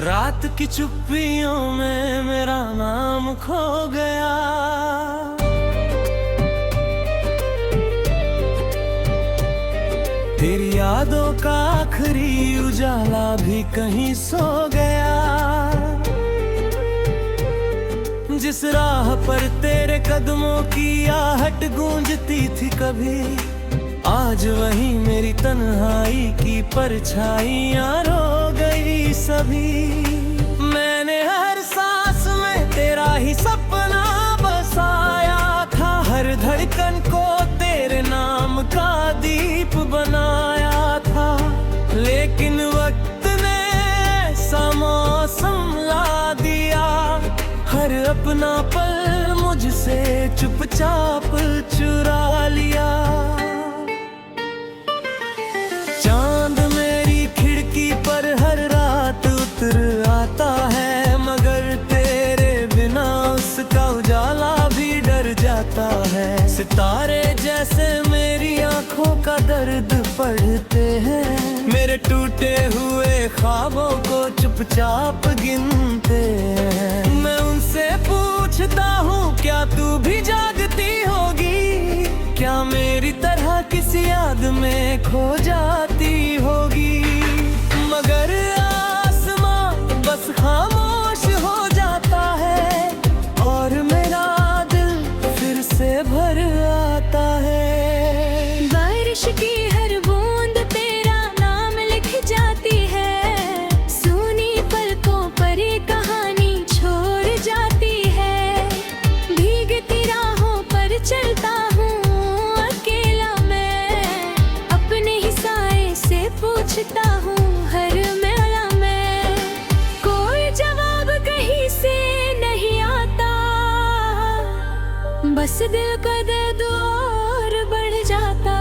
रात की चुप्पियों में मेरा नाम खो गया। तेरी यादों का आखिरी उजाला भी कहीं सो गया। जिस राह पर तेरे कदमों की आहट गूंजती थी कभी, आज वही मेरी तन्हाई की परछाइयां रो गई सभी। मैंने हर सांस में तेरा ही सपना बसाया था, हर धड़कन को तेरे नाम का दीप बनाया था। लेकिन वक्त ने ऐसा मौसम ला दिया, हर अपना पल मुझसे चुपचाप चुरा लिया। चांद मेरी खिड़की पर हर रात उतर आता है, मगर तेरे बिना उसका उजाला भी डर जाता है। सितारे जैसे मेरी आंखों का दर्द पढ़ते हैं, मेरे टूटे हुए ख्वाबों को चुपचाप गिनते हैं। मैं उनसे पूछता हूँ, क्या तू भी जागती होगी? क्या मेरी तरह किसी याद में खो जाती होगी? मगर आसमां बस खामोश हो जाता है, और मेरा दिल फिर से भर आता है। बारिश की हर बूंद तेरा नाम लिख जाती है, सूनी पलकों पर ये कहानी छोड़ जाती है। भीगती राहों पर चलता हूँ अकेला मैं, अपने ही साए से पूछता हूँ हर मेला में। कोई जवाब कहीं से नहीं आता, बस दिल का दर्द और बढ़ जाता।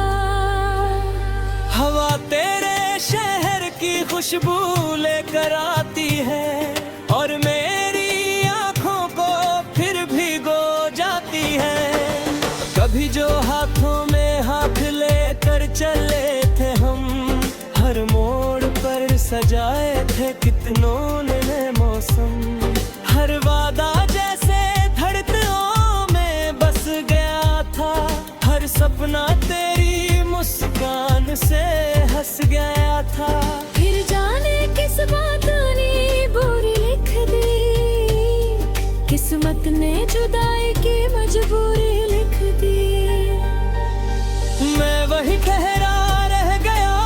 हवा तेरे शहर की खुशबू लेकर आती है, और मेरी आंखों को फिर भिगो जाती है। कभी जो हाथों में हाथ लेकर चले थे हम, हर मोड़ पर सजाए थे कितनों ने मौसम। हर वादा जैसे धड़कनों में बस गया था, हर सपना तेरी मुस्कान से हंस गया था। फिर जाने किस बात ने बुरी लिख दी, किस्मत ने जुदाई की मजबूरी लिख दी। मैं वही ठहरा रह गया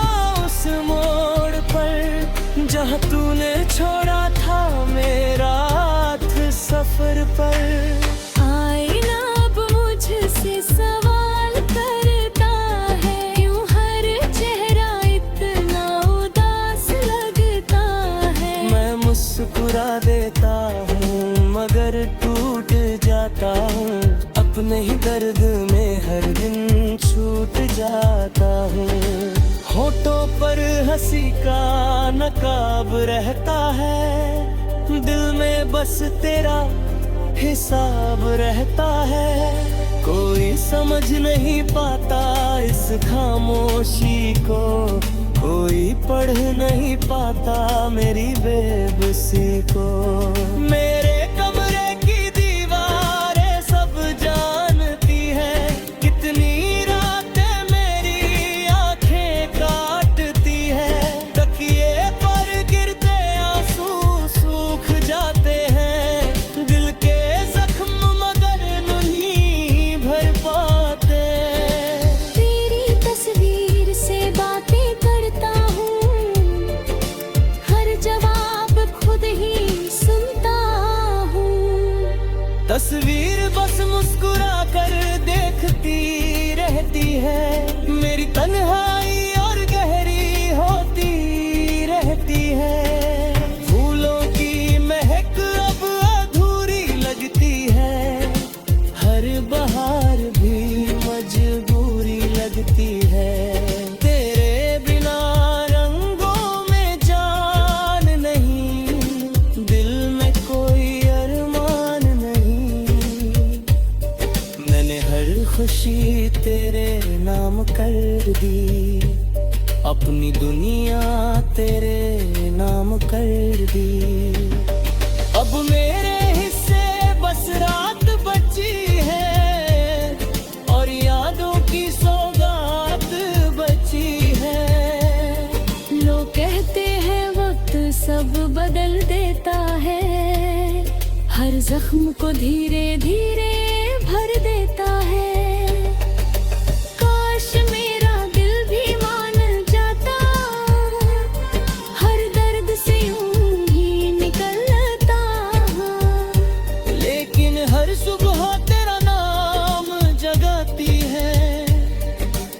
उस मोड़ पर, जहाँ तूने छोड़ा था मेरा हाथ सफर पर। आईना अब मुझसे सवाल करता है, क्यों हर चेहरा इतना उदास लगता है। मैं मुस्कुरा देता हूँ मगर टूट जाता हूँ, अपने ही दर्द में हर दिन छूट जाता हूँ। होठों पर हंसी का नकाब रहता है, दिल में बस तेरा हिसाब रहता है। कोई समझ नहीं पाता इस खामोशी को, कोई पढ़ नहीं पाता मेरी बेबसी को। मेरे कमरे की दीवारें सब जानती है, कितनी रातें मेरी आंखें काटती है। तकिए पर गिरते आंसू सूख जाते हैं, दिल के जख्म मगर नहीं भर पाते। तेरी तस्वीर से बातें करता हूँ, हर जवाब खुद ही सुनता हूँ। तस्वीर बस मुस्कुरा कर देखती रहती है, मेरी तन्हाई और गहरी होती रहती है। फूलों की महक अब अधूरी लगती है, हर बहार भी मजबूरी लगती है। तेरे बिना रंगों में जान नहीं, दिल में कोई अरमान नहीं। मैंने हर खुशी तेरे नाम कर दी, अपनी दुनिया तेरे नाम कर दी। अब मेरे हिस्से बस रात बची है और यादों की सौगात बची है। लोग कहते हैं वक्त सब बदल देता है, हर जख्म को धीरे धीरे भर देता है। काश मेरा दिल भी मान जाता, हर दर्द से यूं ही निकलता। लेकिन हर सुबह तेरा नाम जगाती है,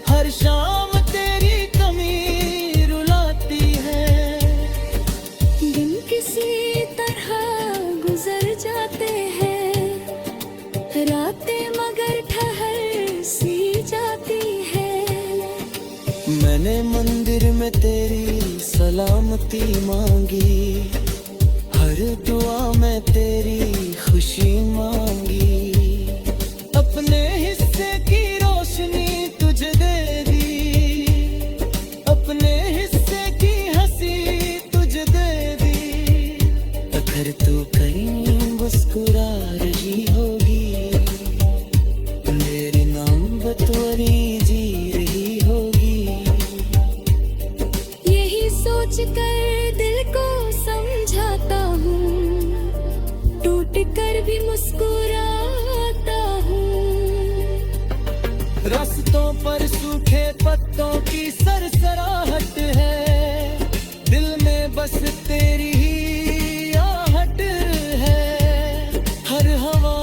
हर शाम तेरी कमी रुलाती है। दिन किसी तरह गुजर जाते हैं, रातें मगर ठहर सी जाती है। मैंने मंदिर में तेरी सलामती मांगी, हर दुआ में तेरी खुशी मांगी। अपने हिस्से की रोशनी तुझे दे दी, अपने हिस्से की हंसी तुझे दे दी। अगर तू कहीं मुस्कुरा रही होगी, मेरे नाम बतौरी जी रही होगी। यही सोच कर दिल को समझाता हूँ, टूट कर भी मुस्कुराता हूँ। रास्तों पर सूखे पत्तों की सरसराहट है, दिल में बस तेरी ही आहट है। हर हवा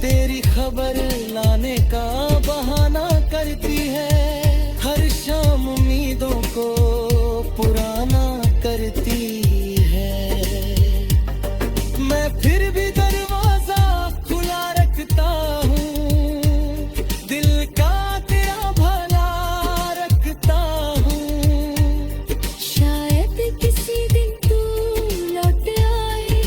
तेरी खबर लाने का बहाना करती है, हर शाम उम्मीदों को पुराना करती है। मैं फिर भी दरवाजा खुला रखता हूँ, दिल का तेरा भला रखता हूँ। शायद किसी दिन तू लौट आए,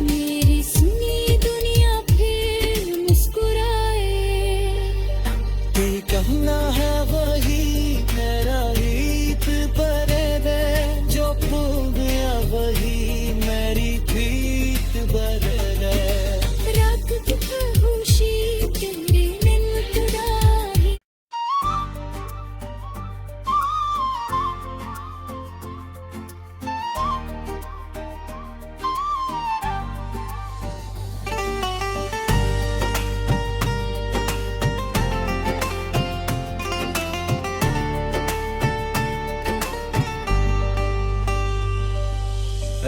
मेरी सुनी दुनिया फिर मुस्कुराए। ये कहना है वही मेरा हीत पर है, जो खो गया वही मेरी प्रीत बर है। रात की खामोशी तेरे मुस्कुराए।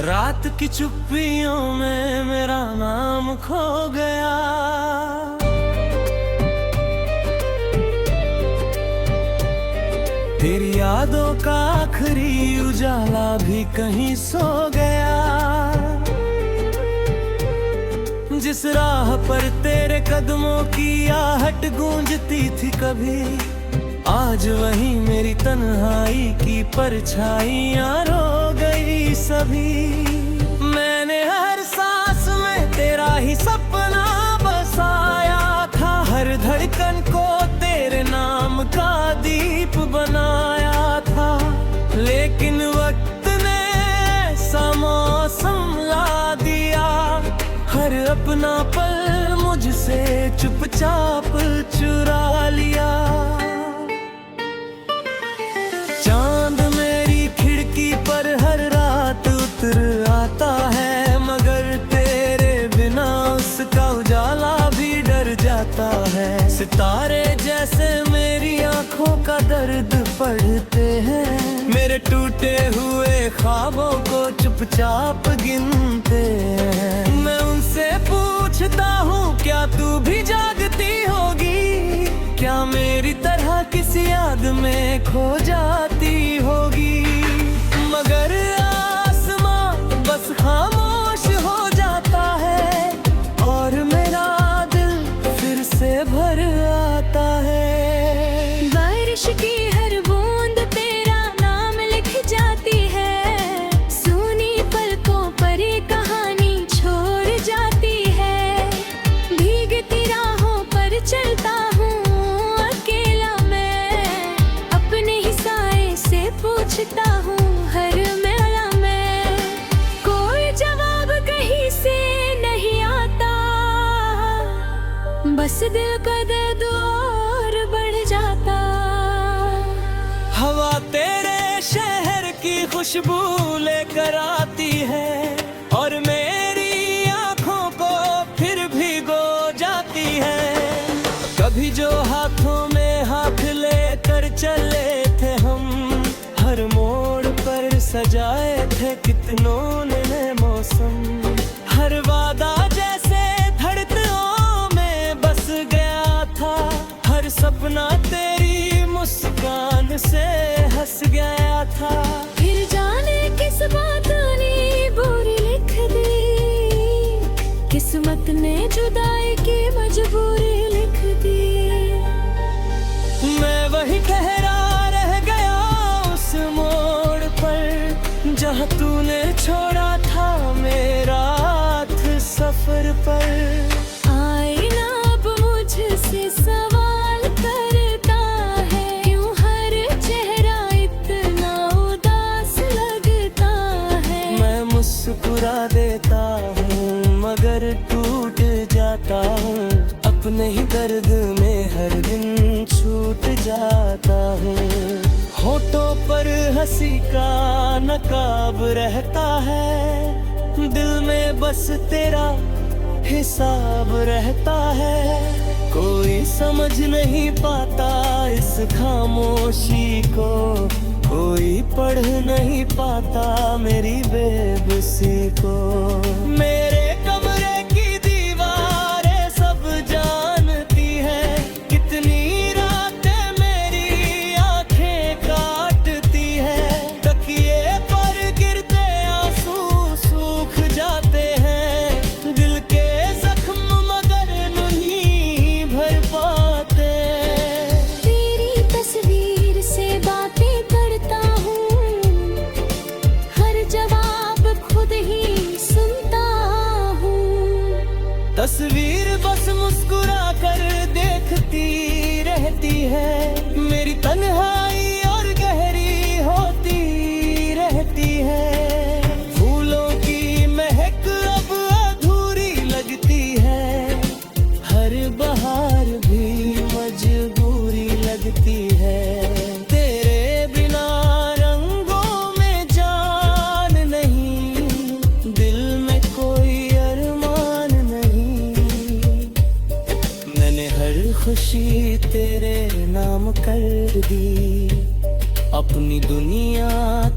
रात की चुप्पियों में मेरा नाम खो गया, तेरी यादों का आखिरी उजाला भी कहीं सो गया। जिस राह पर तेरे कदमों की आहट गूंजती थी कभी, आज वही मेरी तन्हाई की परछाइयां रो गई सभी। मैंने हर सांस में तेरा ही सपना बसाया था, हर धड़कन को तेरे नाम का दीप बनाया था। लेकिन वक्त ने ऐसा मौसम ला दिया, हर अपना पल मुझसे चुपचाप चुरा लिया। चांद मेरी खिड़की पर हर रात उतर आता है, मगर तेरे बिना उसका उजाला भी डर जाता है। सितारे जैसे मेरी आंखों का दर्द पढ़ते हैं, मेरे टूटे हुए ख्वाबों को चुपचाप गिनते हैं। मैं उनसे पूछता हूँ क्या तू भी जागती होगी, क्या मेरी तरह किसी याद में खो जाती होगी। मगर आसमां बस खामोश हो जाता है और मेरा दिल फिर से भर आता है। बारिश की हर बूंद तेरा नाम लिख जाती है, सुनी पलकों पर ये कहानी छोड़ जाती है। भीगती राहों पर चलता हूँ अकेला मैं, अपने ही साए खुशबू लेकर आती है और मेरी आंखों को फिर भिगो जाती है। कभी जो हाथों में हाथ लेकर चले थे हम, हर मोड़ पर सजाए थे कितनों ने मौसम। हर वादा जैसे धड़कनों में बस गया था, हर सपना तेरी मुस्कान से हंस गया था। फिर जाने किस बात ने बुरी लिख दी, किस्मत ने जुदाई की मजबूरी लिख दी। मैं वही ठहरा रह गया उस मोड़ पर, जहाँ तूने छोड़ा था मेरा हाथ सफर पर। आईना अब मुझसे सवाल करता है, क्यों हर चेहरा इतना उदास लगता है। मैं मुस्कुरा देता हूँ मगर टूट जाता हूँ, अपने ही दर्द में हर दिन छूट जाता हूँ। होठों पर हंसी का नकाब रहता है, दिल में बस तेरा हिसाब रहता है। कोई समझ नहीं पाता इस खामोशी को, कोई पढ़ नहीं पाता मेरी बेबसी को। मेरे कमरे की दीवारें सब जानती है, कितनी रातें मेरी आंखें काटती है। तकिए पर गिरते आंसू सूख जाते हैं, दिल के जख्म मगर नहीं भर पाते। तेरी तस्वीर से बातें करता हूँ, हर जवाब खुद ही सुनता हूँ। तस्वीर बस मुस्कुरा कर देखती रहती है, मेरी तन्हाई और गहरी होती रहती है। फूलों की महक अब अधूरी लगती है, हर बहार भी मजबूरी लगती है। तेरे बिना रंगों में जान नहीं, दिल में कोई अरमान नहीं। मैंने हर खुशी तेरे नाम कर दी, अपनी दुनिया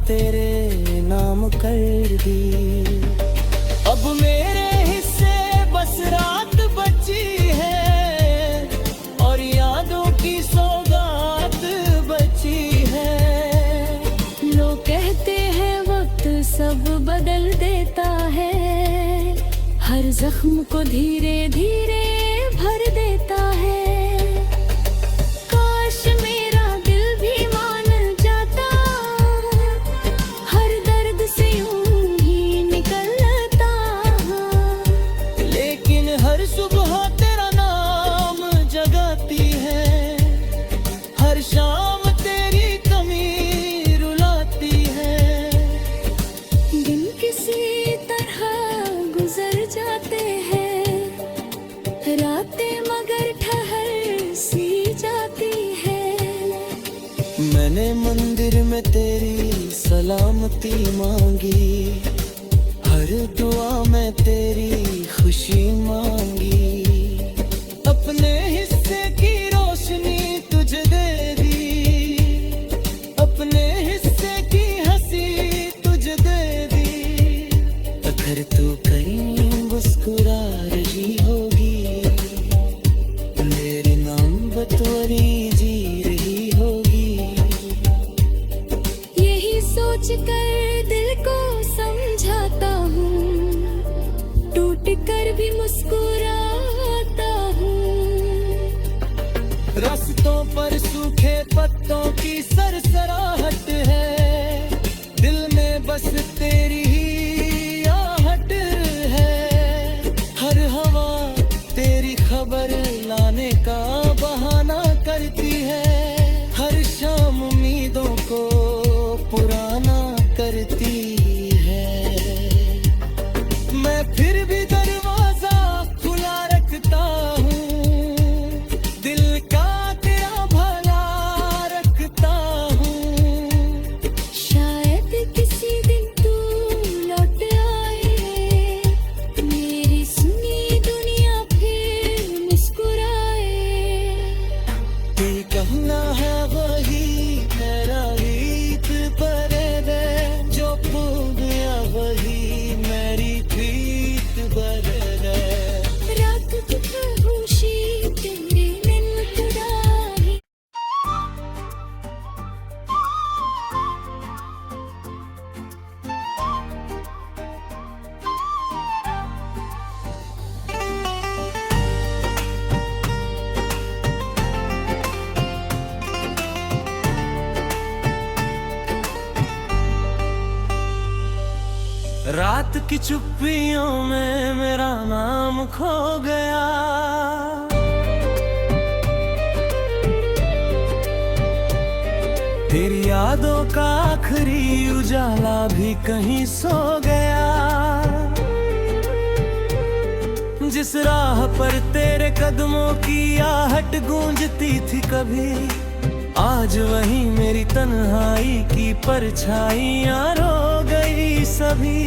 तेरे नाम कर दी। अब मेरे हिस्से बस रात बची है और यादों की सौगात बची है। लोग कहते हैं वक्त सब बदल देता है, हर जख्म को धीरे धीरे भर देता है। काश मेरा दिल भी मान जाता, हर दर्द से यूं ही निकलता। लेकिन हर सुबह तेरा नाम जगाती है, हर शाम तेरी कमी रुलाती है। दिन किसी तरह गुजर जाते हैं, रातें मगर ठहर सी जाती है। मैंने मंदिर में तेरी सलामती मांगी, हर दुआ में तेरी खुशी मांगी। अपने हिस्से की रोशनी तुझे दे दी, अपने हिस्से की हंसी तुझे दे दी। अगर तू कहीं मुस्कुरा रही होगी, मेरे नाम बतौरी जी रही होगी। यही सोच कर दिल को समझाता हूँ, टूट कर भी मुस्कुराता हूँ। रास्तों पर सूखे पत्तों की सरसराहट है, दिल में बस तेरी ही आहट है। हर हवा तेरी खबर लाने का बहाना करती है, हर शाम उम्मीदों को पुराना करती है। मैं फिर भी दरवाजा खुला रखता हूँ, दिल का तेरा भला रखता हूँ। रात की चुप्पियों में मेरा नाम खो गया। तेरी यादों का आखिरी उजाला भी कहीं सो गया। जिस राह पर तेरे कदमों की आहट गूंजती थी कभी, आज वही मेरी तन्हाई की परछाइयां रो गई सभी।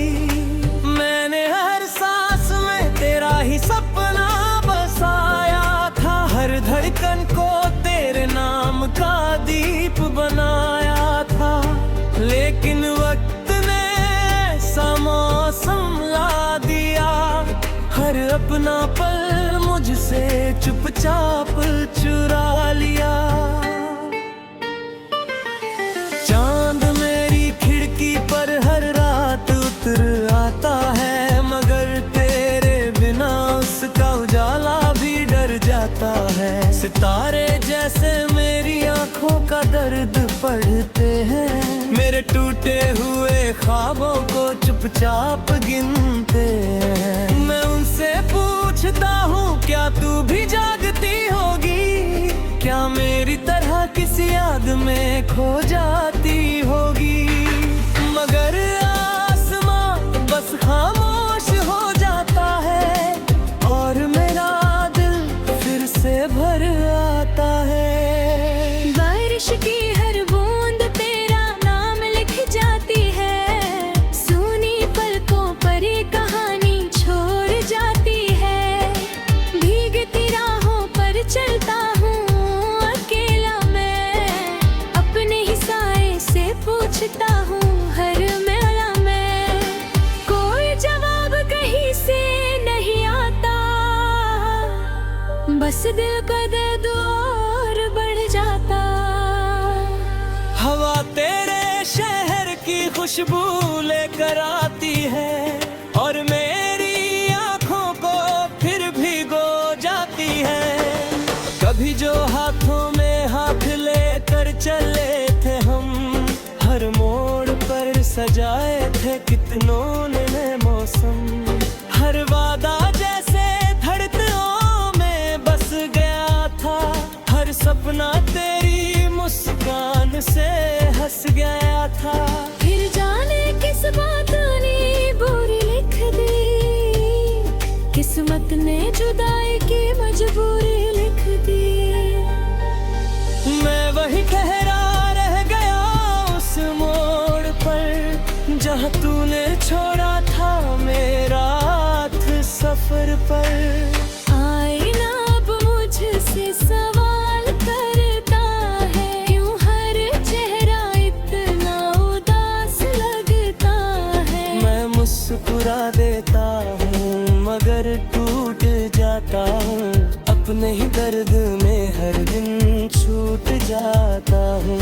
मैंने हर सांस में तेरा ही सपना बसाया था, हर धड़कन को तेरे नाम का दीप बनाया था। लेकिन वक्त ने ऐसा मौसम ला दिया, हर अपना पल मुझसे चुपचाप चुरा लिया। चांद मेरी खिड़की पर हर रात उतर आता है, मगर तेरे बिना उसका उजाला भी डर जाता है। सितारे जैसे मेरी आंखों का दर्द पढ़ते हैं, मेरे टूटे हुए ख्वाबों को चुपचाप गिनते हैं। मैं उनसे पूछता हूँ क्या तू भी जागती होगी, क्या मेरी तरह किसी याद में खो जाती होगी। मगर आसमां बस खामोश हो जाता है, और मेरा दिल फिर से भर आता है। बारिश की हर बूंद तेरा नाम लिख जाती है, सूनी पलकों पर ये कहानी छोड़ जाती है। भीगती राहों पर चलता हूँ अकेला मैं, अपने ही साए से पूछता हूँ हर मेला में। कोई जवाब कहीं से नहीं आता, बस दिल का दर्द और बढ़ जाता। हवा तेरे शहर की खुशबू लेकर आती है, और मेरी आंखों को फिर भिगो जाती है। कभी जो हाथों में हाथ लेकर चले थे हम, हर मोड़ पर सजाए थे कितनों ने मौसम। हर वादा जैसे धड़कनों में बस गया था, हर सपना तेरी मुस्कान से हंस गया था। फिर जाने किस बात ने बुरी लिख दी, किस्मत ने जुदाई की मजबूरी लिख दी। मैं वही ठहरा रह गया उस मोड़ पर, जहाँ तूने छोड़ा था मेरा हाथ सफर पर। आईना अब मुझसे सवाल करता है, क्यों हर चेहरा इतना उदास लगता है। मैं मुस्कुरा देता हूँ मगर टूट जाता हूँ, अपने ही दर्द में हर दिन छूट जाता हूँ।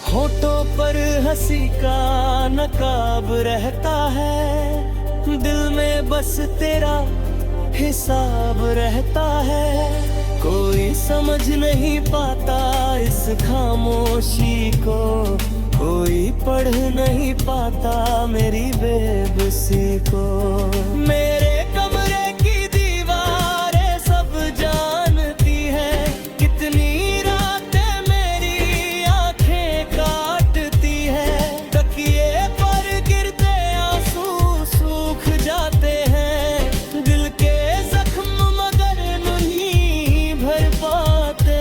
होठों पर हंसी का नकाब रहता है, दिल में बस तेरा हिसाब रहता है। कोई समझ नहीं पाता इस खामोशी को, कोई पढ़ नहीं पाता मेरी बेबसी को। मेरे कमरे की दीवारें सब जानती है, कितनी रातें मेरी आंखें काटती है। तकिए पर गिरते आंसू सूख जाते हैं, दिल के जख्म मगर नहीं भर पाते।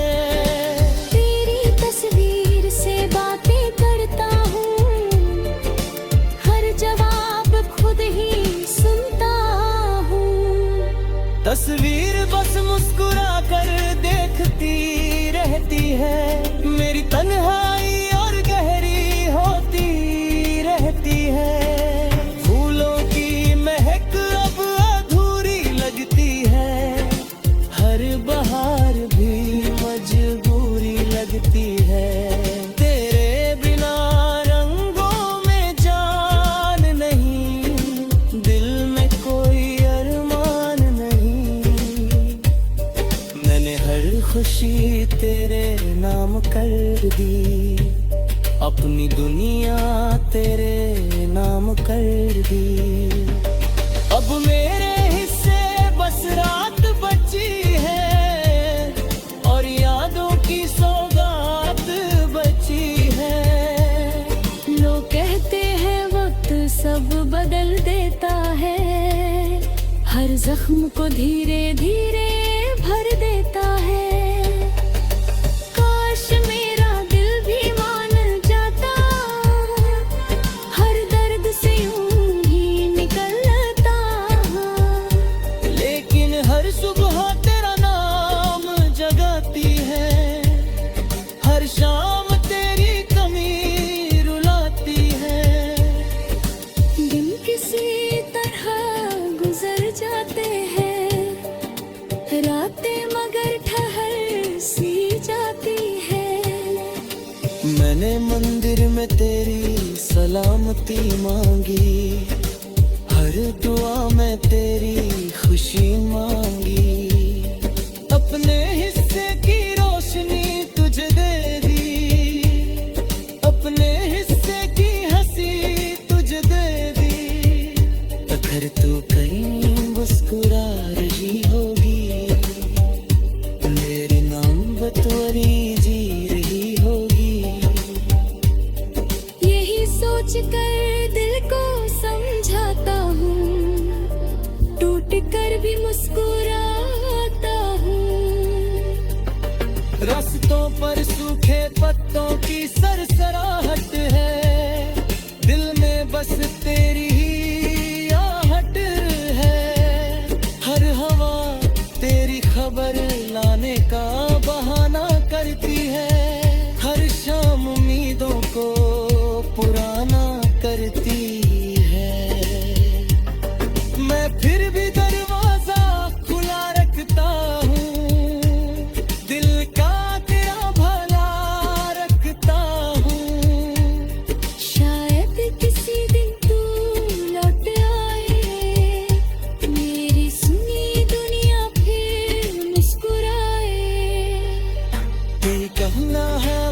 तेरी तस्वीर से बातें करता हूँ, हर जवाब खुद ही सुनता हूँ। तस्वीर बस मुस्कुरा कर देखती रहती है, मेरी तन्हाई और गहरी होती रहती है। फूलों की महक अब अधूरी लगती है, हर बहार भी मजबूरी लगती है। तेरे बिना रंगों में जान नहीं, दिल में कोई अरमान नहीं। मैंने हर खुशी तेरे नाम कर दी, अपनी दुनिया तेरे नाम कर दी। अब मेरे हिस्से बस रात बची है और यादों की सौगात बची है। लोग कहते हैं वक्त सब बदल देता है, हर जख्म को धीरे धीरे भर देता है। काश मेरा दिल भी मान जाता, हर दर्द से यूं ही निकलता। लेकिन हर सुबह तेरा नाम जगाती है, हर शाम तेरी कमी रुलाती है। दिन किसी तरह गुजर जाते हैं, रातें मगर ठहर सी जाती है। मैंने मंदिर में तेरी सलामती मांगी, हर दुआ में तेरी खुशी मांगी। अपने हिस्से की रोशनी तुझे दे दी, अपने हिस्से की हंसी तुझे दे दी। अगर तू कहीं मुस्कुरा रही होगी, मेरे नाम बतौरी जी रही होगी। यही सोच कर दिल को समझाता हूँ, टूट कर भी मुस्कुराता हूँ। रास्तों पर सूखे पत्तों की सरसराहट है, दिल में बस तेरी ही आहट है। हर हवा तेरी खबर लाने का बहाना करती है, हर शाम उम्मीदों को पुराना करती है। मैं फिर भी दरवाजा खुला रखता हूँ, दिल का तेरा भला रखता हूँ। शायद किसी दिन तू लौट आए, मेरी सुनी दुनिया फिर मुस्कुराए। ये कहना है